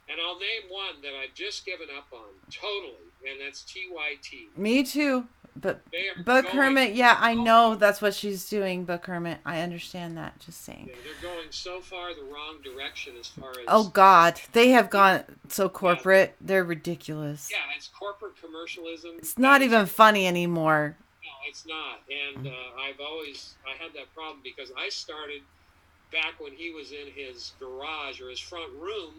and I'll name one that I've just given up on totally, and that's TYT. Me too. But They are Book going, Hermit, yeah, I know that's what she's doing, Book Hermit. I understand that. Just saying. yeah, they're going so far the wrong direction as far as. Oh God, they have gone so corporate. They're ridiculous. Yeah, it's corporate commercialism. It's not even funny anymore. No, it's not. And I had that problem because I started back when he was in his garage or his front room,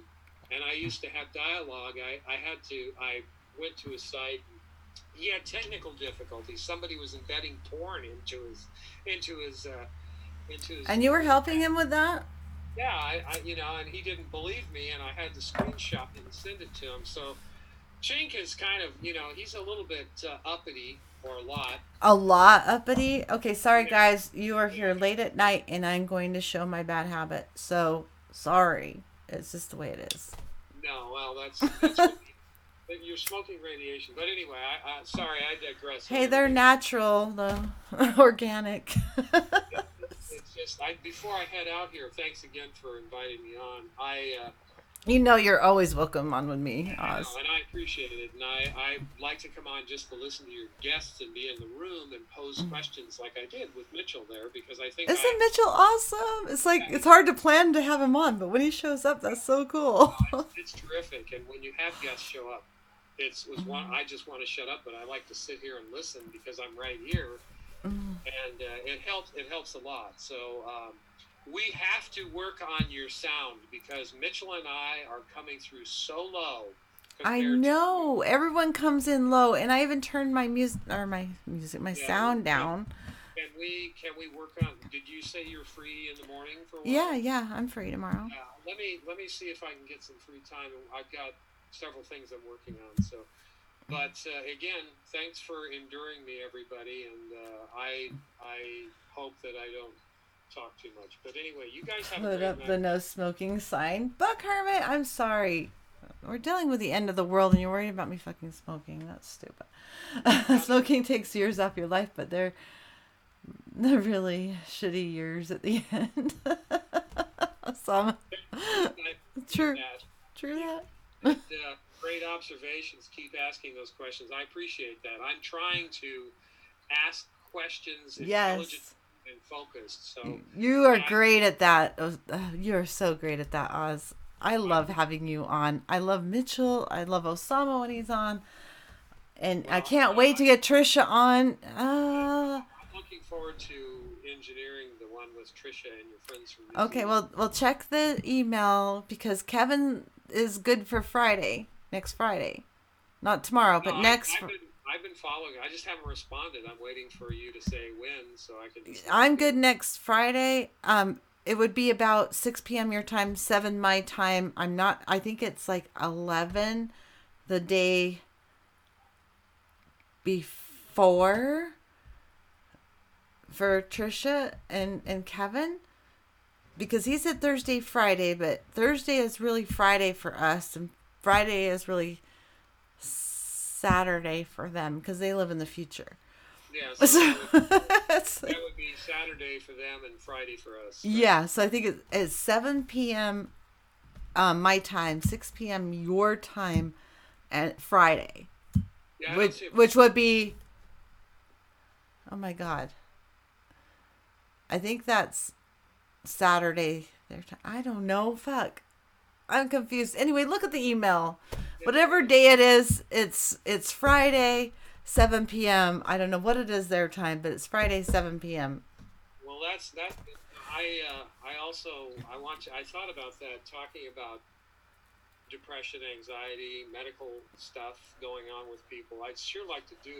and I used to have dialogue. I went to his site. He had technical difficulties. Somebody was embedding porn into his. And you were helping him with that? Yeah, and he didn't believe me, and I had to screenshot and send it to him. So Chink is kind of, he's a little bit uppity, or a lot. A lot uppity? Okay, sorry guys. You are here late at night, and I'm going to show my bad habit. So, sorry. It's just the way it is. No, well, that's you're smoking radiation. But anyway, sorry, I digress. Hey, they're natural, though. Organic. It's just, before I head out here, thanks again for inviting me on. You know you're always welcome on with me, Oz. And I appreciate it. And I like to come on just to listen to your guests and be in the room and pose questions like I did with Mitchell there, because I think Isn't Mitchell awesome? It's like, it's hard to plan to have him on, but when he shows up, that's so cool. It's terrific. And when you have guests show up, I just want to shut up, but I like to sit here and listen because I'm right here. And it helps a lot. So we have to work on your sound because Mitchell and I are coming through so low. I know everyone comes in low, and I even turned my sound down. Can we work on? Did you say you're free in the morning for a while? Yeah, I'm free tomorrow. Let me see if I can get some free time. I've got several things I'm working on. So. But again, thanks for enduring me, everybody, and I hope that I don't talk too much. But anyway, you guys have a Put great up night. the no smoking sign. Buck Hermit, I'm sorry. We're dealing with the end of the world, and you're worried about me fucking smoking. That's stupid. Smoking takes years off your life, but they're really shitty years at the end. Some. True that. And, great observations. Keep asking those questions. I appreciate that. I'm trying to ask questions intelligent and focused. So you are great at that. You are so great at that, Oz. I love having you on. I love Mitchell. I love Osama when he's on. And I can't wait to get Trisha on. I'm looking forward to engineering the one with Trisha and your friends from New Okay, Zealand. well, check the email because Kevin is good for Friday. Next Friday. Not tomorrow, but next. I've been following. I just haven't responded. I'm waiting for you to say when so I can. I'm good next Friday. It would be about 6 p.m. your time, 7 my time. I think it's like 11 the day before for Trisha and Kevin. Because he said Thursday, Friday, but Thursday is really Friday for us, and Friday is really Saturday for them because they live in the future. Yeah, so that Like, would be Saturday for them and Friday for us. yeah, so I think it's 7 p.m. My time, 6 p.m. your time, and Friday, Yeah, which would be, oh my God, I think that's Saturday their time. I don't know. Fuck. I'm confused. Anyway, look at the email. Whatever day it is, it's Friday, 7 p.m. I don't know what it is their time, but it's Friday, 7 p.m. Well, that's that. I thought about that, talking about depression, anxiety, medical stuff going on with people. I'd sure like to do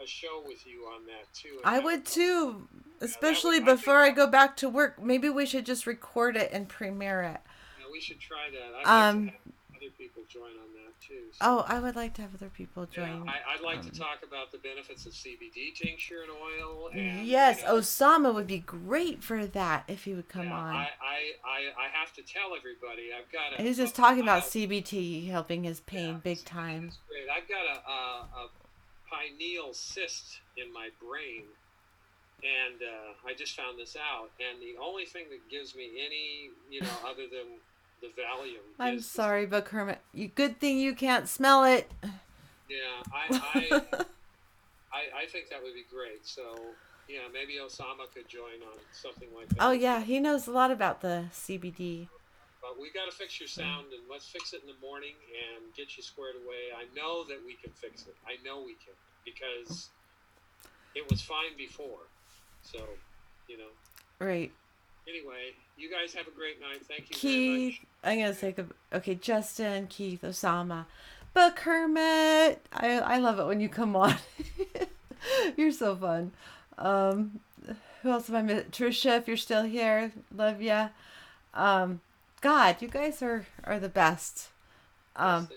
a show with you on that too. I would too, especially before I go back to work. Maybe we should just record it and premiere it. Yeah, we should try that. I'd like to have other people join on that too. So. Oh, I would like to have other people join. Yeah, I'd like to talk about the benefits of CBD tincture and oil. And, yes, Osama would be great for that if he would come on. I have to tell everybody I've got He's just talking about CBT helping his pain big time. That's great. I've got a pineal cyst in my brain, and I just found this out. And the only thing that gives me any, other than the Valium. I'm sorry, but Kermit, good thing you can't smell it. Yeah, I think that would be great. So, yeah, maybe Osama could join on something like that. Oh yeah, he knows a lot about the CBD. But we got to fix your sound, and let's fix it in the morning and get you squared away. I know that we can fix it. I know we can, because it was fine before. So, you know. Right. Anyway, you guys have a great night. Thank you Keith, very I'm gonna say okay, Justin, Keith, Osama, but Kermit, I love it when you come on. You're so fun. Who else have I missed? Trisha, if you're still here, love ya. God, you guys are the best. much.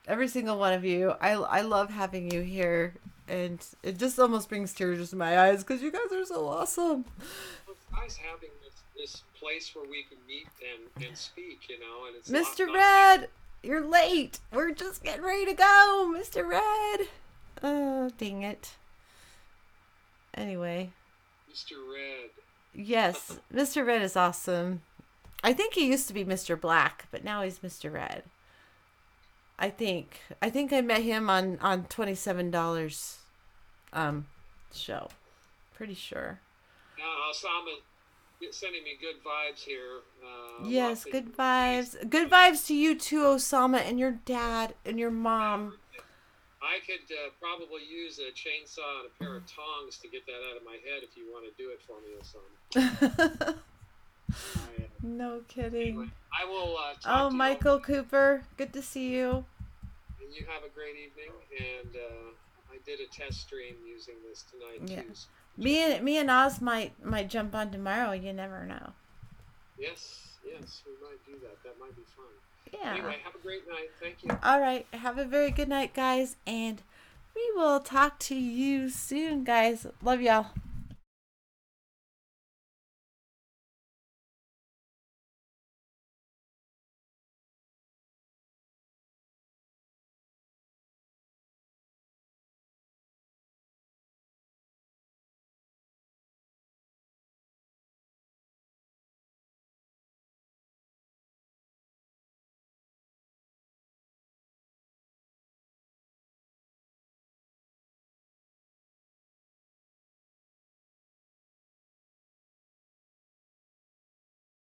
Every single one of you. I love having you here, and it just almost brings tears to my eyes because you guys are so awesome. It's nice having this place where we can meet and speak, you know, and it's Mr. Red, you're late. We're just getting ready to go, Mr. Red. Oh, dang it. Anyway. Mr. Red. Yes, Mr. Red is awesome. I think he used to be Mr. Black, but now he's Mr. Red. I think I met him on $27 show. Pretty sure. Osama sending me good vibes here. Yes, good vibes. Good vibes to you too, Osama, and your dad and your mom. I could probably use a chainsaw and a pair of tongs to get that out of my head if you want to do it for me, Osama. No kidding. Anyway, I will talk Oh, to Michael you. Cooper, good to see you. And you have a great evening. And I did a test stream using this tonight Yeah. too. Me and Oz might jump on tomorrow. You never know. Yes, we might do that. That might be fun. Yeah. Anyway, have a great night. Thank you. All right. Have a very good night, guys, and we will talk to you soon, guys. Love y'all.